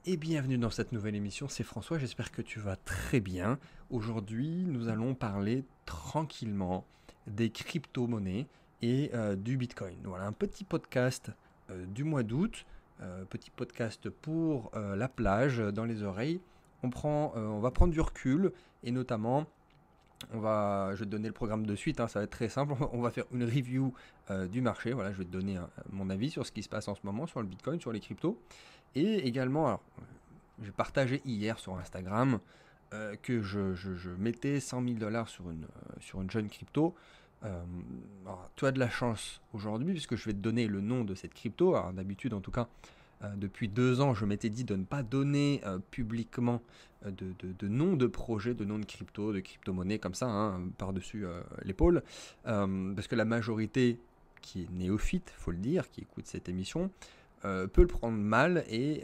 Et bienvenue dans cette nouvelle émission, c'est François, j'espère que tu vas très bien. Aujourd'hui, nous allons parler tranquillement des crypto-monnaies et du Bitcoin. Voilà, un petit podcast du mois d'août, petit podcast pour la plage, dans les oreilles. On va prendre du recul et notamment, je vais te donner le programme de suite, hein, ça va être très simple. On va faire une review du marché. Voilà, je vais te donner mon avis sur ce qui se passe en ce moment, sur le Bitcoin, sur les cryptos. Et également, alors, j'ai partagé hier sur Instagram que je mettais 100 000 dollars sur une jeune crypto. Alors, tu as de la chance aujourd'hui puisque je vais te donner le nom de cette crypto. Alors, d'habitude, en tout cas, depuis 2 ans, je m'étais dit de ne pas donner publiquement de nom de projet, de nom de crypto, de crypto-monnaie comme ça, hein, par-dessus l'épaule. Parce que la majorité qui est néophyte, faut le dire, qui écoute cette émission, peut le prendre mal et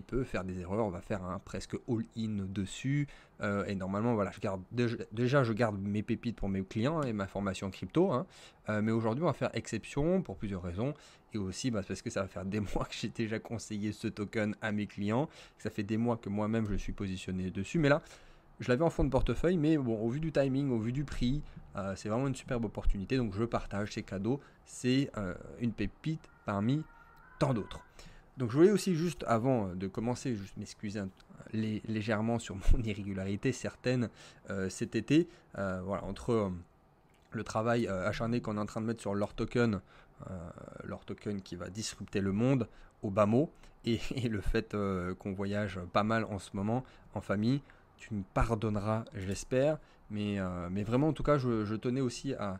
peut faire des erreurs. On va faire un presque all-in dessus. Et normalement, voilà, je garde mes pépites pour mes clients et ma formation crypto. Hein. Mais aujourd'hui, on va faire exception pour plusieurs raisons. Et aussi parce que ça va faire des mois que j'ai déjà conseillé ce token à mes clients. Ça fait des mois que moi-même je suis positionné dessus. Mais là, je l'avais en fond de portefeuille. Mais bon, au vu du timing, au vu du prix, c'est vraiment une superbe opportunité. Donc je partage ces cadeaux. C'est une pépite parmi tant d'autres. Donc je voulais aussi juste avant de commencer, juste m'excuser légèrement sur mon irrégularité certaine cet été. Voilà, entre le travail acharné qu'on est en train de mettre sur leur token qui va disrupter le monde au bas mot, et le fait qu'on voyage pas mal en ce moment en famille, tu me pardonneras, j'espère. Mais vraiment, en tout cas, je tenais aussi à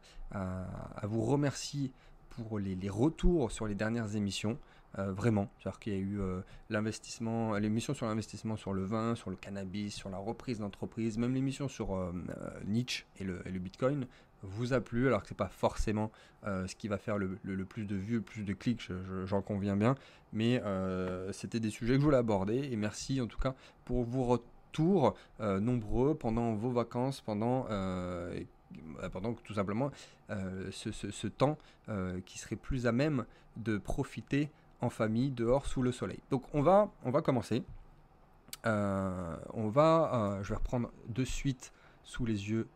vous remercier pour les retours sur les dernières émissions. Vraiment, c'est-à-dire qu'il y a eu l'émission sur l'investissement sur le vin, sur le cannabis, sur la reprise d'entreprise, même l'émission sur Nietzsche et le Bitcoin vous a plu, alors que c'est pas forcément ce qui va faire le plus de vues, le plus de clics, j'en conviens bien, mais c'était des sujets que je voulais aborder, et merci en tout cas pour vos retours nombreux pendant vos vacances, pendant que tout simplement ce temps qui serait plus à même de profiter en famille, dehors, sous le soleil. Donc on va commencer. Je vais reprendre de suite sous les yeux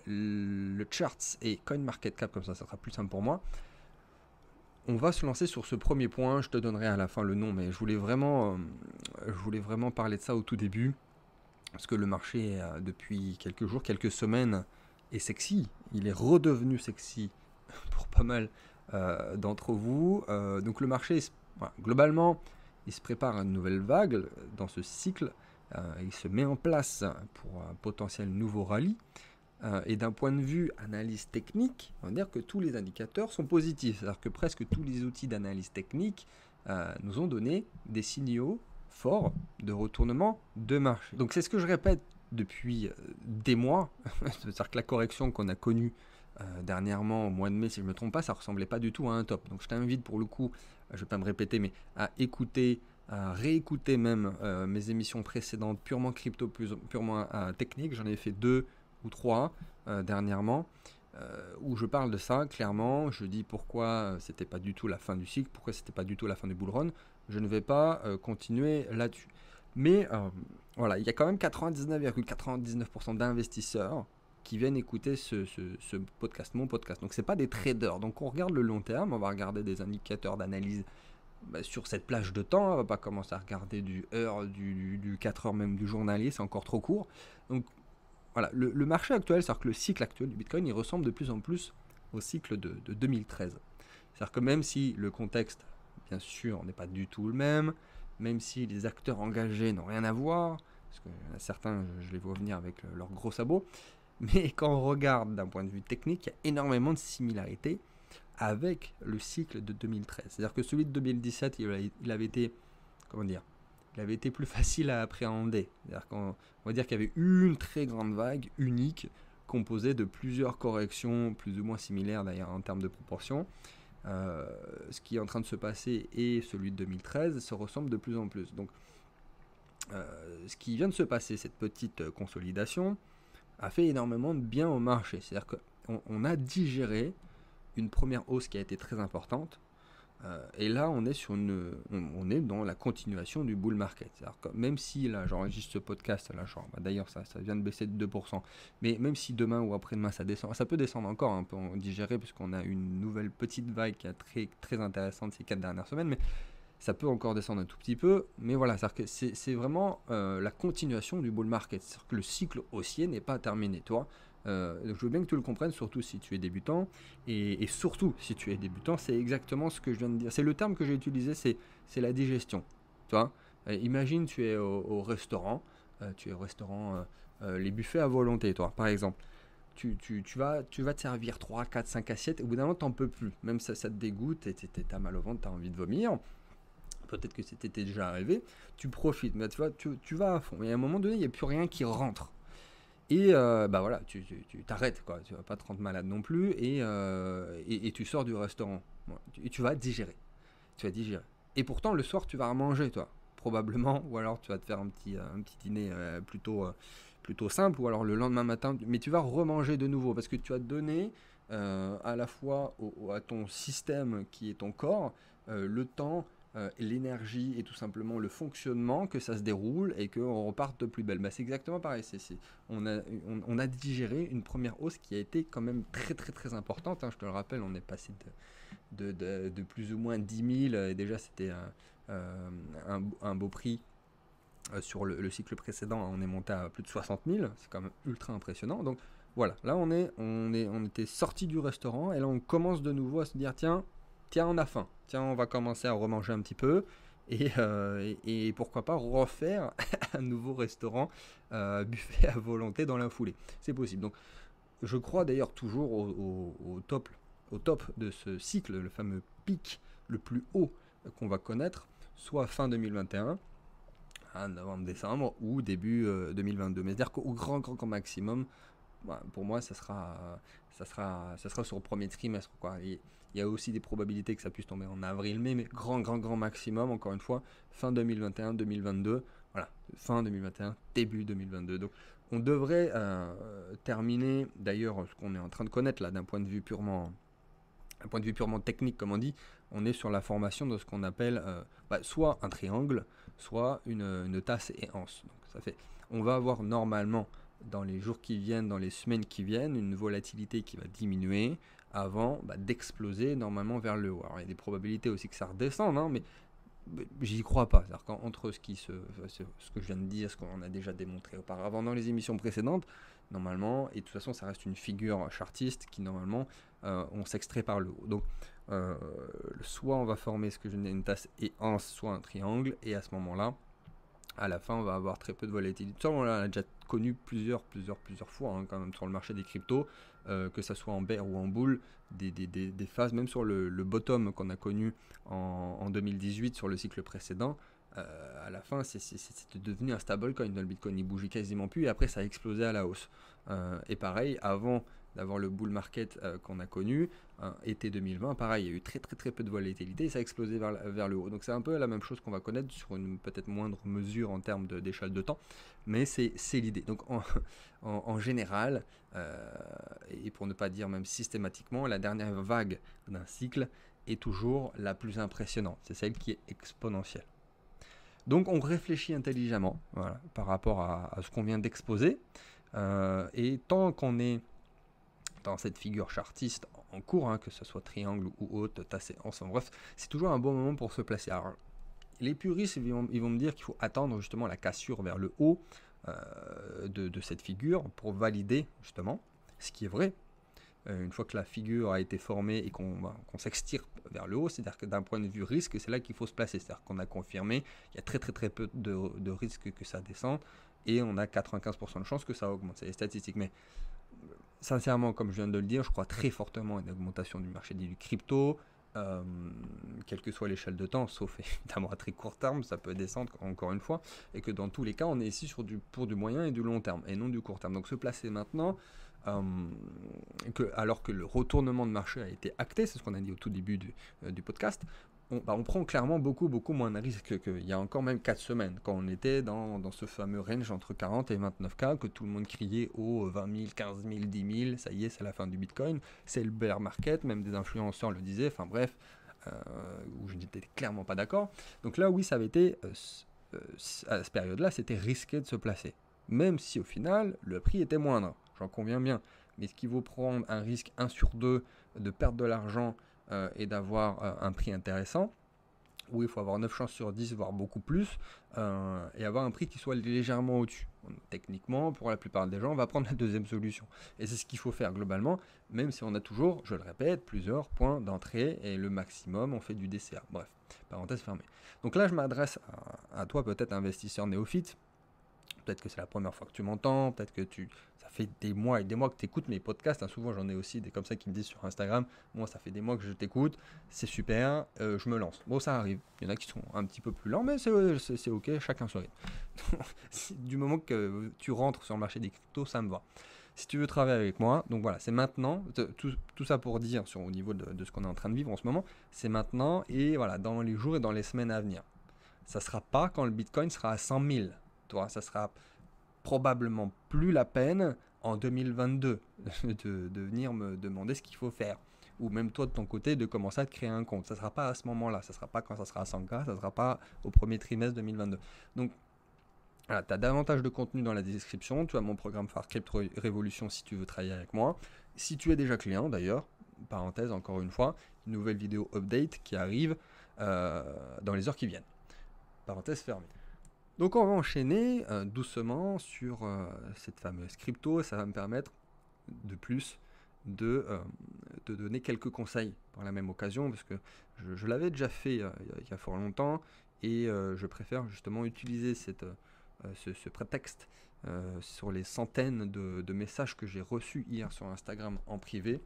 le charts et CoinMarketCap, comme ça sera plus simple pour moi. On va se lancer sur ce premier point, je te donnerai à la fin le nom, mais je voulais vraiment parler de ça au tout début, parce que le marché, depuis quelques jours, quelques semaines, est sexy. Il est redevenu sexy pour pas mal d'entre vous. Donc le marché, voilà, globalement, il se prépare à une nouvelle vague dans ce cycle. Il se met en place pour un potentiel nouveau rallye. Et d'un point de vue analyse technique, on va dire que tous les indicateurs sont positifs. C'est-à-dire que presque tous les outils d'analyse technique nous ont donné des signaux forts de retournement de marché. Donc c'est ce que je répète depuis des mois. C'est-à-dire que la correction qu'on a connue dernièrement au mois de mai, si je ne me trompe pas, ça ressemblait pas du tout à un top. Donc je t'invite pour le coup, je ne vais pas me répéter, mais à écouter, à réécouter même mes émissions précédentes purement crypto, purement technique. J'en ai fait 2 ou 3 dernièrement, où je parle de ça clairement. Je dis pourquoi c'était pas du tout la fin du cycle, pourquoi c'était pas du tout la fin du bull run. Je ne vais pas continuer là-dessus. Mais voilà, il y a quand même 99,99% d'investisseurs qui viennent écouter ce podcast, mon podcast. Donc c'est pas des traders. Donc on regarde le long terme, on va regarder des indicateurs d'analyse sur cette plage de temps. On va pas commencer à regarder du heure, du 4 heures, même du journalier, c'est encore trop court. Donc voilà, le marché actuel, c'est-à-dire que le cycle actuel du Bitcoin, il ressemble de plus en plus au cycle de 2013. C'est-à-dire que même si le contexte, bien sûr, n'est pas du tout le même si les acteurs engagés n'ont rien à voir, parce que certains, je les vois venir avec leurs gros sabots, mais quand on regarde d'un point de vue technique, il y a énormément de similarités avec le cycle de 2013. C'est-à-dire que celui de 2017, il avait été, comment dire, il avait été plus facile à appréhender. C'est-à-dire qu'on va dire qu'il y avait une très grande vague unique composée de plusieurs corrections plus ou moins similaires d'ailleurs en termes de proportion. Ce qui est en train de se passer et celui de 2013 se ressemble de plus en plus. Donc ce qui vient de se passer, cette petite consolidation, a fait énormément de bien au marché. C'est-à-dire qu'on a digéré une première hausse qui a été très importante, Et là, on est on est dans la continuation du bull market. C'est-à-dire que même si là, j'enregistre ce podcast, là, d'ailleurs, ça vient de baisser de 2%, mais même si demain ou après-demain ça descend, ça peut descendre encore un peu, on digérer, puisqu'on a une nouvelle petite vague qui est très, très intéressante ces 4 dernières semaines, mais ça peut encore descendre un tout petit peu. Mais voilà, c'est-à-dire que c'est vraiment la continuation du bull market. C'est-à-dire que le cycle haussier n'est pas terminé, toi. Donc je veux bien que tu le comprennes, surtout si tu es débutant. Et surtout si tu es débutant, c'est exactement ce que je viens de dire. C'est le terme que j'ai utilisé, c'est la digestion. Tu vois. Imagine, tu es au restaurant. Tu es au restaurant, les buffets à volonté, toi, par exemple. Tu vas te servir 3, 4, 5 assiettes. Au bout d'un moment, tu n'en peux plus. Même ça te dégoûte, tu as mal au ventre, tu as envie de vomir. Peut-être que c'était déjà arrivé. Tu profites, mais tu vois, tu vas à fond. Et à un moment donné, il n'y a plus rien qui rentre. Et bah voilà, tu t'arrêtes, quoi. Tu vas pas te rendre malade non plus, et tu sors du restaurant. Voilà. Et tu vas digérer. Tu vas digérer. Et pourtant, le soir, tu vas manger, toi. Probablement, ou alors tu vas te faire un petit dîner plutôt simple, ou alors le lendemain matin, mais tu vas remanger de nouveau, parce que tu as donné à la fois à ton système qui est ton corps le temps, l'énergie et tout simplement le fonctionnement, que ça se déroule et qu'on reparte de plus belle. Bah, c'est exactement pareil. On a digéré une première hausse qui a été quand même très très très importante, hein. Je te le rappelle, on est passé de plus ou moins 10 000, et déjà c'était un beau prix. Sur le cycle précédent, on est monté à plus de 60 000, c'est quand même ultra impressionnant. Donc voilà, là on était sorti du restaurant et là on commence de nouveau à se dire tiens, on a faim, tiens, on va commencer à remanger un petit peu et pourquoi pas refaire un nouveau restaurant buffet à volonté dans la foulée. C'est possible. Donc je crois d'ailleurs toujours au top de ce cycle, le fameux pic le plus haut qu'on va connaître, soit fin 2021. Novembre-décembre ou début 2022. Mais c'est-à-dire qu'au grand maximum, pour moi, ça sera sur le premier trimestre, quoi. Il y a aussi des probabilités que ça puisse tomber en avril-mai, mais grand maximum, encore une fois, fin 2021, 2022. Voilà, fin 2021, début 2022. Donc, on devrait terminer, d'ailleurs, ce qu'on est en train de connaître là, d'un point de vue purement technique, comme on dit, on est sur la formation de ce qu'on appelle soit un triangle, soit une tasse et anse. Donc ça fait, on va avoir normalement dans les jours qui viennent, dans les semaines qui viennent, une volatilité qui va diminuer avant d'exploser normalement vers le haut. Alors il y a des probabilités aussi que ça redescende, hein, mais j'y crois pas. C'est-à-dire qu'entre ce que je viens de dire, ce qu'on a déjà démontré auparavant dans les émissions précédentes, normalement, et de toute façon ça reste une figure chartiste qui normalement on s'extrait par le haut. Donc soit on va former ce que je dis une tasse et anse, soit un triangle, et à ce moment-là, à la fin on va avoir très peu de volatilité. Ça on l'a déjà connu plusieurs fois, hein, quand même sur le marché des cryptos, que ça soit en bear ou en bull, des phases, même sur le bottom qu'on a connu en 2018 sur le cycle précédent. À la fin, c'est devenu un stablecoin. Le Bitcoin il bougeait quasiment plus et après ça a explosé à la hausse. Et pareil, avant d'avoir le bull market qu'on a connu, été 2020, pareil, il y a eu très peu de volatilité et ça a explosé vers le haut. Donc c'est un peu la même chose qu'on va connaître sur une peut-être moindre mesure en termes d'échelle de temps, mais c'est l'idée. Donc en général, et pour ne pas dire même systématiquement, la dernière vague d'un cycle est toujours la plus impressionnante. C'est celle qui est exponentielle. Donc on réfléchit intelligemment, voilà, par rapport à ce qu'on vient d'exposer. Et tant qu'on est dans cette figure chartiste en cours, hein, que ce soit triangle ou haute, tasse et anse, bref, c'est toujours un bon moment pour se placer. Alors, les puristes, ils vont me dire qu'il faut attendre justement la cassure vers le haut de cette figure pour valider justement ce qui est vrai. Une fois que la figure a été formée et qu'on s'extire vers le haut, c'est-à-dire que d'un point de vue risque, c'est là qu'il faut se placer. C'est-à-dire qu'on a confirmé, il y a très peu de risques que ça descende et on a 95% de chances que ça augmente. C'est les statistiques. Mais sincèrement, comme je viens de le dire, je crois très fortement à une augmentation du marché du crypto, quelle que soit l'échelle de temps, sauf évidemment à très court terme, ça peut descendre encore une fois, et que dans tous les cas, on est ici pour du moyen et du long terme, et non du court terme. Donc se placer maintenant, alors que le retournement de marché a été acté, c'est ce qu'on a dit au tout début du podcast, on prend clairement beaucoup moins de risques qu'il y a encore même 4 semaines, quand on était dans ce fameux range entre 40 et 29K, que tout le monde criait aux 20 000, 15 000, 10 000, ça y est, c'est la fin du Bitcoin, c'est le bear market, même des influenceurs le disaient, enfin bref, où je n'étais clairement pas d'accord. Donc là, oui, ça avait été, à cette période-là, c'était risqué de se placer. Même si au final, le prix était moindre, j'en conviens bien. Mais est-ce qu'il vaut prendre un risque 1 sur 2 de perdre de l'argent et d'avoir un prix intéressant, où il faut avoir 9 chances sur 10, voire beaucoup plus, et avoir un prix qui soit légèrement au-dessus. Techniquement, pour la plupart des gens, on va prendre la deuxième solution. Et c'est ce qu'il faut faire globalement, même si on a toujours, je le répète, plusieurs points d'entrée, et le maximum, on fait du DCA. Bref, parenthèse fermée. Donc là, je m'adresse à toi, peut-être investisseur néophyte. Peut-être que c'est la première fois que tu m'entends, peut-être que ça fait des mois et des mois que tu écoutes mes podcasts. Souvent, j'en ai aussi des comme ça qui me disent sur Instagram, moi, ça fait des mois que je t'écoute, c'est super, je me lance. Bon, ça arrive. Il y en a qui sont un petit peu plus lents, mais c'est ok, chacun son rythme. Du moment que tu rentres sur le marché des cryptos, ça me va. Si tu veux travailler avec moi, donc voilà, c'est maintenant, tout ça pour dire au niveau de ce qu'on est en train de vivre en ce moment, c'est maintenant et voilà, dans les jours et dans les semaines à venir. Ça ne sera pas quand le Bitcoin sera à 100 000. Toi, ça sera probablement plus la peine en 2022 de venir me demander ce qu'il faut faire. Ou même toi de ton côté de commencer à te créer un compte. Ça ne sera pas à ce moment-là, ça ne sera pas quand ça sera à 100K, ça ne sera pas au premier trimestre 2022. Donc voilà, tu as davantage de contenu dans la description, tu as mon programme phare Crypto Révolution si tu veux travailler avec moi. Si tu es déjà client d'ailleurs, parenthèse encore une fois, une nouvelle vidéo update qui arrive dans les heures qui viennent. Parenthèse fermée. Donc on va enchaîner doucement sur cette fameuse crypto. Ça va me permettre de plus de donner quelques conseils par la même occasion, parce que je l'avais déjà fait il y a fort longtemps, et je préfère justement utiliser ce prétexte sur les centaines de messages que j'ai reçus hier sur Instagram en privé.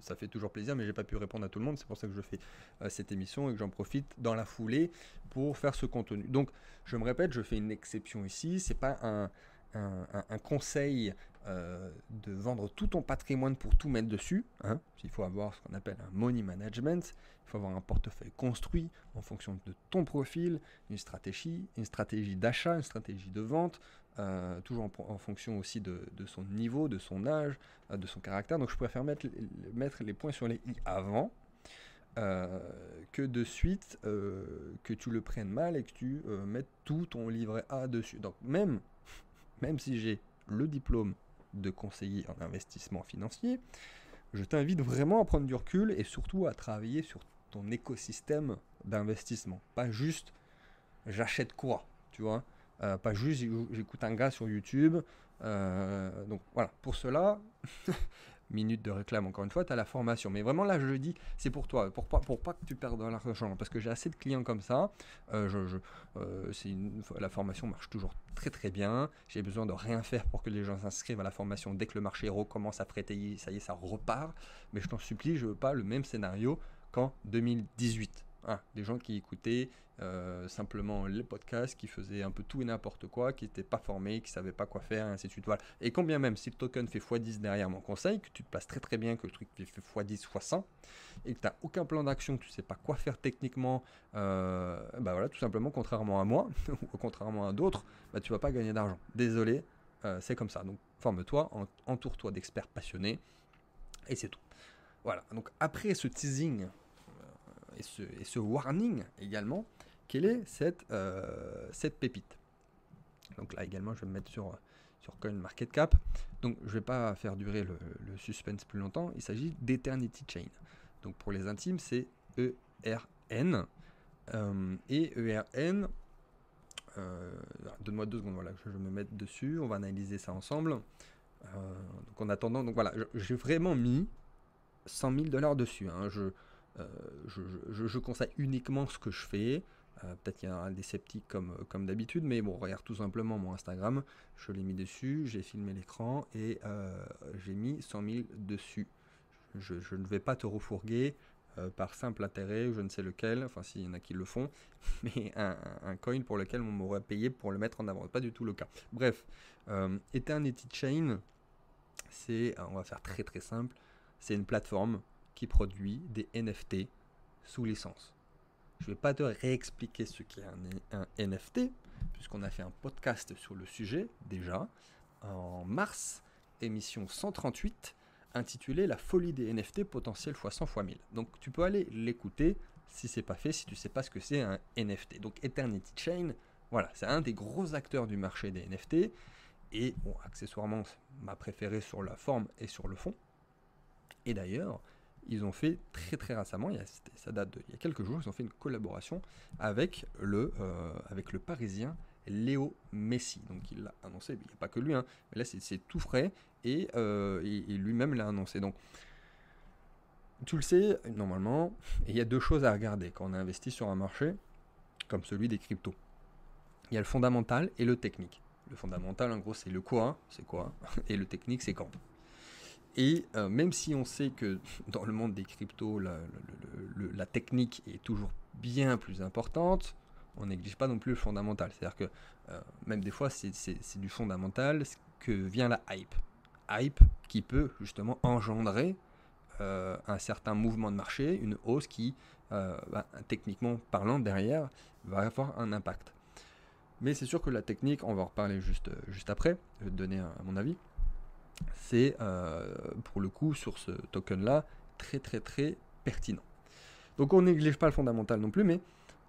Ça fait toujours plaisir, mais j'ai pas pu répondre à tout le monde. C'est pour ça que je fais cette émission et que j'en profite dans la foulée pour faire ce contenu. Donc, je me répète, je fais une exception ici. C'est pas un conseil de vendre tout ton patrimoine pour tout mettre dessus. Hein. Il faut avoir ce qu'on appelle un money management. Il faut avoir un portefeuille construit en fonction de ton profil, une stratégie d'achat, une stratégie de vente. Toujours en fonction aussi de son niveau, de son âge, de son caractère. Donc je préfère mettre les points sur les i avant que de suite que tu le prennes mal et que tu mettes tout ton livret A dessus. Donc même si j'ai le diplôme de conseiller en investissement financier, je t'invite vraiment à prendre du recul et surtout à travailler sur ton écosystème d'investissement. Pas juste j'achète quoi, tu vois. Pas juste j'écoute un gars sur YouTube. Donc voilà, pour cela, minute de réclame encore une fois, tu as la formation. Mais vraiment là, je le dis, c'est pour toi, pour pas que tu perdes de l'argent. Parce que j'ai assez de clients comme ça. La formation marche toujours très très bien. J'ai besoin de rien faire pour que les gens s'inscrivent à la formation. Dès que le marché recommence à frétiller, ça y est, ça repart. Mais je t'en supplie, je veux pas le même scénario qu'en 2018. Des gens qui écoutaient simplement les podcasts, qui faisaient un peu tout et n'importe quoi, qui n'étaient pas formés, qui ne savaient pas quoi faire, et ainsi de suite. Voilà. Et combien même, si le token fait x10 derrière mon conseil, que tu te places très très bien, que le truc fait x10, x100, et que tu n'as aucun plan d'action, que tu ne sais pas quoi faire techniquement, voilà, tout simplement, contrairement à moi, ou contrairement à d'autres, tu ne vas pas gagner d'argent. Désolé, c'est comme ça. Donc forme-toi, entoure-toi d'experts passionnés, et c'est tout. Voilà, donc après ce teasing et ce warning également, quelle est cette pépite? Donc là également, je vais me mettre sur CoinMarketCap. Donc je ne vais pas faire durer le suspense plus longtemps. Il s'agit d'Eternity Chain. Donc pour les intimes, c'est ERN. Et ERN, donne-moi 2 secondes, voilà, je vais me mettre dessus. On va analyser ça ensemble. Donc en attendant, donc voilà, j'ai vraiment mis 100 000 $ dessus. Hein. Je conseille uniquement ce que je fais. Peut-être qu'il y a des sceptiques comme d'habitude, mais bon, regarde tout simplement mon Instagram. Je l'ai mis dessus, j'ai filmé l'écran et j'ai mis 100 000 dessus. Je ne vais pas te refourguer par simple intérêt, je ne sais lequel, enfin s'il y en a qui le font, mais un coin pour lequel on m'aurait payé pour le mettre en avant. Pas du tout le cas. Bref, Eternity Chain, on va faire très très simple, c'est une plateforme qui produit des NFT sous licence. Je ne vais pas te réexpliquer ce qu'est un NFT, puisqu'on a fait un podcast sur le sujet déjà, en mars, émission 138, intitulé La folie des NFT potentiel x 100 x 1000. Donc tu peux aller l'écouter si c'est pas fait, si tu sais pas ce que c'est un NFT. Donc Eternity Chain, voilà, c'est un des gros acteurs du marché des NFT. Et bon, accessoirement, c'est ma préférée sur la forme et sur le fond. Et d'ailleurs, ils ont fait très récemment, ça date d'il y a quelques jours, ils ont fait une collaboration avec le Parisien Léo Messi. Donc il l'a annoncé, il n'y a pas que lui, hein, mais là c'est tout frais et lui-même l'a annoncé. Donc tu le sais, normalement, il y a deux choses à regarder quand on investit sur un marché comme celui des cryptos. Il y a le fondamental et le technique. Le fondamental, en gros, c'est le quoi, et le technique, c'est quand. Et même si on sait que dans le monde des cryptos, la technique est toujours bien plus importante, on néglige pas non plus le fondamental. C'est-à-dire que même des fois, c'est du fondamental que vient la hype. Hype qui peut justement engendrer un certain mouvement de marché, une hausse qui, techniquement parlant, derrière, va avoir un impact. Mais c'est sûr que la technique, on va en reparler juste après, je vais te donner mon avis, c'est pour le coup sur ce token là très pertinent. Donc on néglige pas le fondamental non plus, mais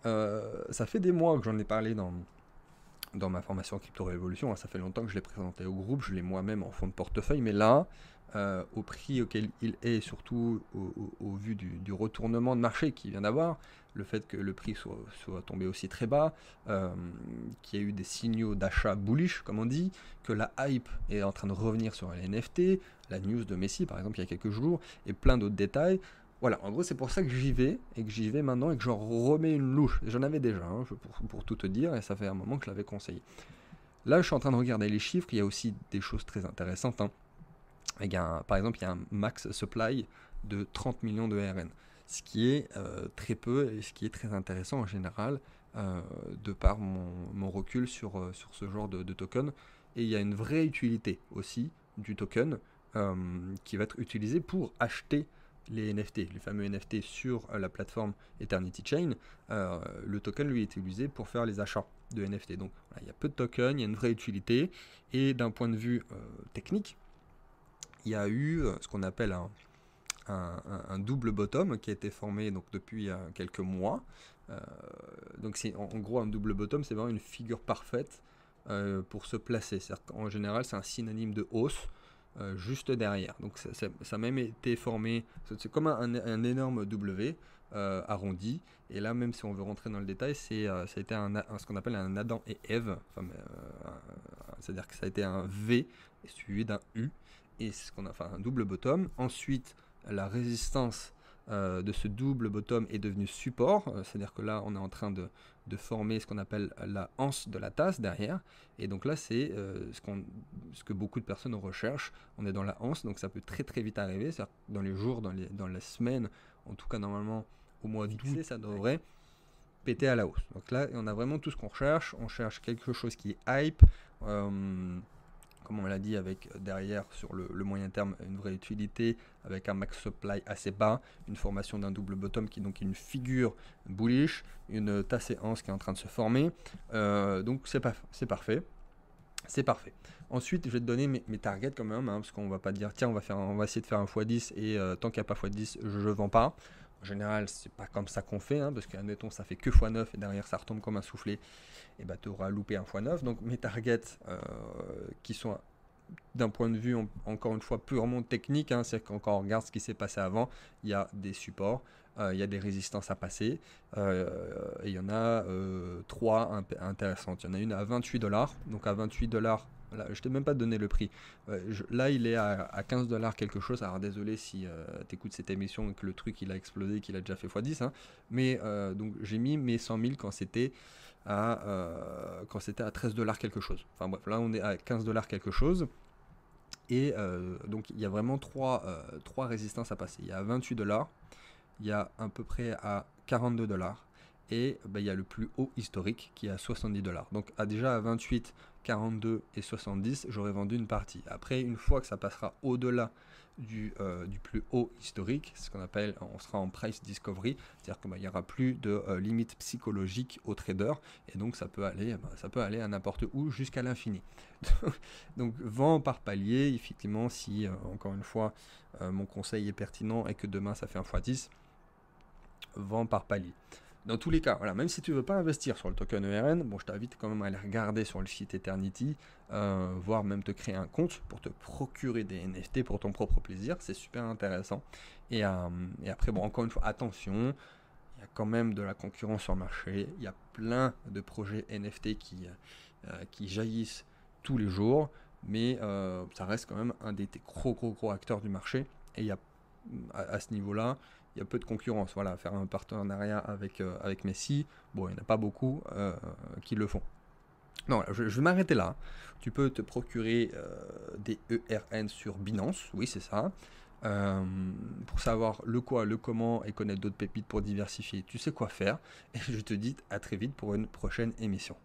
ça fait des mois que j'en ai parlé dans ma formation Crypto Révolution, hein, ça fait longtemps que je l'ai présenté au groupe, je l'ai moi-même en fond de portefeuille, mais là, au prix auquel il est, surtout au vu du retournement de marché qu'il vient d'avoir, le fait que le prix soit tombé aussi très bas, qu'il y a eu des signaux d'achat bullish, comme on dit, que la hype est en train de revenir sur les NFT, la news de Messi par exemple il y a quelques jours, et plein d'autres détails. Voilà, en gros c'est pour ça que j'y vais, et que j'y vais maintenant, et que j'en remets une louche. J'en avais déjà, hein, pour tout te dire, et ça fait un moment que je l'avais conseillé. Là je suis en train de regarder les chiffres, il y a aussi des choses très intéressantes, hein. Par exemple, il y a un max supply de 30 millions de RN, ce qui est très peu et ce qui est très intéressant en général, de par mon recul sur ce genre de token. Et il y a une vraie utilité aussi du token qui va être utilisé pour acheter les NFT, les fameux NFT sur la plateforme Eternity Chain. Le token lui est utilisé pour faire les achats de NFT. Donc voilà, il y a peu de tokens, il y a une vraie utilité. Et d'un point de vue technique, il y a eu ce qu'on appelle un double bottom qui a été formé donc, depuis quelques mois. Donc c'est en gros un double bottom, c'est vraiment une figure parfaite pour se placer. En général, c'est un synonyme de hausse juste derrière. Donc ça a même été formé, c'est comme un énorme W arrondi. Et là, même si on veut rentrer dans le détail, ça a été ce qu'on appelle un Adam et Ève. C'est-à-dire que ça a été un V suivi d'un U. Et c'est ce qu'on a fait un double bottom. Ensuite, la résistance de ce double bottom est devenue support, c'est-à-dire que là on est en train de former ce qu'on appelle la anse de la tasse derrière, et donc là c'est ce que beaucoup de personnes recherchent. On est dans la anse, donc ça peut très vite arriver, c'est-à-dire dans les jours, dans les semaines, en tout cas normalement au mois d'août, ça devrait péter à la hausse. Donc là on a vraiment tout ce qu'on recherche, on cherche quelque chose qui est hype, comme on l'a dit, avec derrière sur le moyen terme une vraie utilité, avec un max supply assez bas, une formation d'un double bottom qui est donc une figure bullish, une tasse et anse qui est en train de se former, donc c'est parfait. C'est parfait. Ensuite, je vais te donner mes targets quand même, hein, parce qu'on va pas dire tiens on va essayer de faire un x10 et tant qu'il n'y a pas x10 je vends pas. En général, c'est pas comme ça qu'on fait, hein, parce qu'admettons ça fait que x9 et derrière ça retombe comme un soufflé, et bah tu auras loupé un x9. Donc mes targets qui sont d'un point de vue encore une fois purement technique, hein, c'est quand on regarde ce qui s'est passé avant, il y a des supports, il y a des résistances à passer, et il y en a 3 intéressantes. Il y en a une à 28$, donc à 28$, là, je t'ai même pas donné le prix. Là, il est à 15$ quelque chose. Alors désolé si tu écoutes cette émission et que le truc il a explosé, qu'il a déjà fait x10, hein, mais donc j'ai mis mes 100 000 quand c'était à 13$ quelque chose. Enfin bref, là on est à 15$ quelque chose. Et donc il y a vraiment 3 résistances à passer. Il y a à 28$, il y a à peu près à 42$, et il y a le plus haut historique qui est à 70 $. Donc déjà à 28, 42 et 70, j'aurais vendu une partie. Après, une fois que ça passera au-delà du plus haut historique, ce qu'on appelle, on sera en price discovery, c'est-à-dire qu'il n'y aura plus de limite psychologique aux traders, et donc ça peut aller à n'importe où jusqu'à l'infini. Donc vends par palier, effectivement, si encore une fois mon conseil est pertinent et que demain ça fait un x10, vends par palier. Dans tous les cas, voilà, même si tu ne veux pas investir sur le token ERN, bon, je t'invite quand même à aller regarder sur le site Eternity, voire même te créer un compte pour te procurer des NFT pour ton propre plaisir, c'est super intéressant. Et après, bon, encore une fois, attention, il y a quand même de la concurrence sur le marché, il y a plein de projets NFT qui jaillissent tous les jours, mais ça reste quand même un des gros acteurs du marché, et il y a à ce niveau-là, il y a peu de concurrence. Voilà, faire un partenariat avec Messi, bon, il n'y en a pas beaucoup qui le font. Non, je vais m'arrêter là. Tu peux te procurer des ERN sur Binance, oui, c'est ça. Pour savoir le quoi, le comment et connaître d'autres pépites pour diversifier, tu sais quoi faire. Et je te dis à très vite pour une prochaine émission.